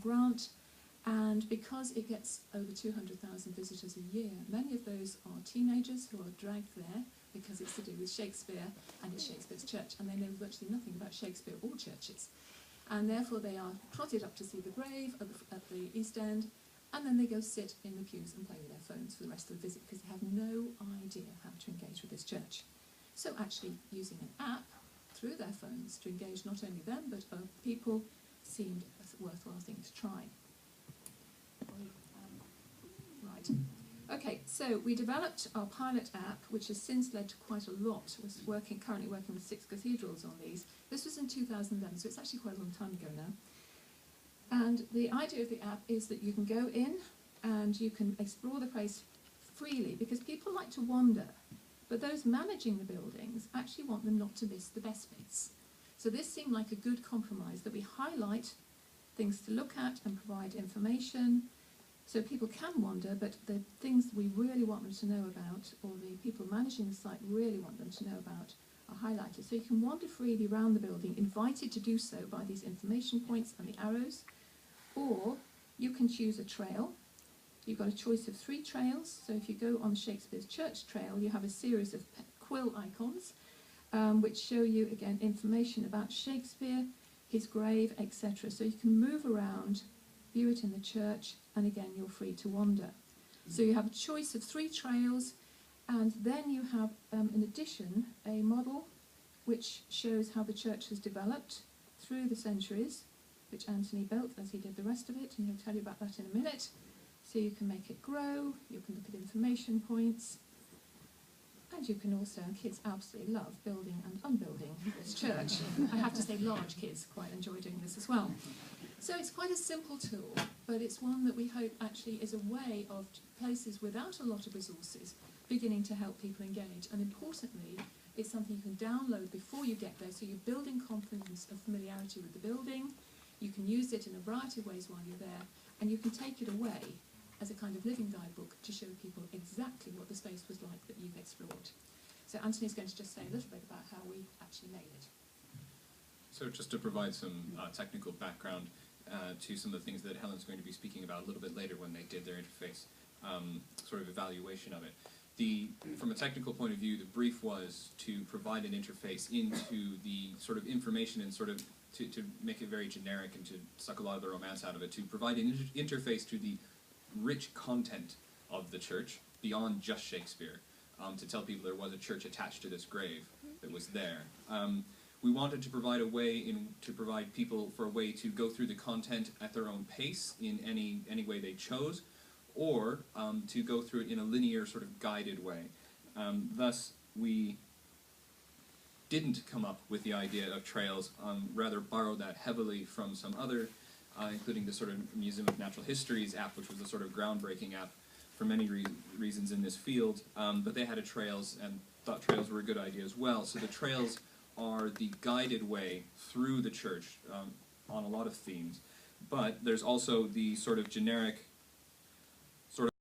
grant, and because it gets over 200,000 visitors a year, many of those are teenagers who are dragged there because it's to do with Shakespeare and it's Shakespeare's church, and they know virtually nothing about Shakespeare or churches. And therefore they are trotted up to see the grave at the East End, and then they go sit in the pews and play with their phones for the rest of the visit because they have no idea how to engage with this church. So actually using an app through their phones to engage not only them but other people seemed a worthwhile thing to try. Right. Okay, so we developed our pilot app, which has since led to quite a lot. We're currently working with 6 cathedrals on these. This was in 2011, so it's actually quite a long time ago now. And the idea of the app is that you can go in and you can explore the place freely, because people like to wander, but those managing the buildings actually want them not to miss the best bits. So this seemed like a good compromise, that we highlight things to look at and provide information so people can wander, but the things we really want them to know about, or the people managing the site really want them to know about, are highlighted. So you can wander freely around the building, invited to do so by these information points and the arrows, or you can choose a trail. You've got a choice of 3 trails. So if you go on Shakespeare's Church Trail, you have a series of quill icons which show you, again, information about Shakespeare, his grave, etc. So you can move around, view it in the church, and again, you're free to wander. So you have a choice of 3 trails, and then you have, in addition, a model which shows how the church has developed through the centuries, which Anthony built as he did the rest of it, and he'll tell you about that in a minute. So you can make it grow, you can look at information points, and you can also, and kids absolutely love building and unbuilding this church. I have to say large kids quite enjoy doing this as well. So it's quite a simple tool, but it's one that we hope actually is a way of places without a lot of resources beginning to help people engage. And importantly, it's something you can download before you get there, so you're building confidence and familiarity with the building. You can use it in a variety of ways while you're there, and you can take it away as a kind of living guidebook to show people exactly what the space was like that you've explored. So Anthony's going to just say a little bit about how we actually made it. So just to provide some technical background to some of the things that Helen's going to be speaking about a little bit later when they did their interface sort of evaluation of it. From a technical point of view, the brief was to provide an interface into the sort of information and sort of to make it very generic and to suck a lot of the romance out of it, to provide an interface to the rich content of the church beyond just Shakespeare, to tell people there was a church attached to this grave that was there. We wanted to provide a way to provide people for a way to go through the content at their own pace in any way they chose, or to go through it in a linear sort of guided way. Thus, we didn't come up with the idea of trails, rather borrowed that heavily from some other, including the sort of Museum of Natural History's app, which was a sort of groundbreaking app for many reasons in this field, but they had a trails and thought trails were a good idea as well. So the trails are the guided way through the church on a lot of themes, but there's also the sort of generic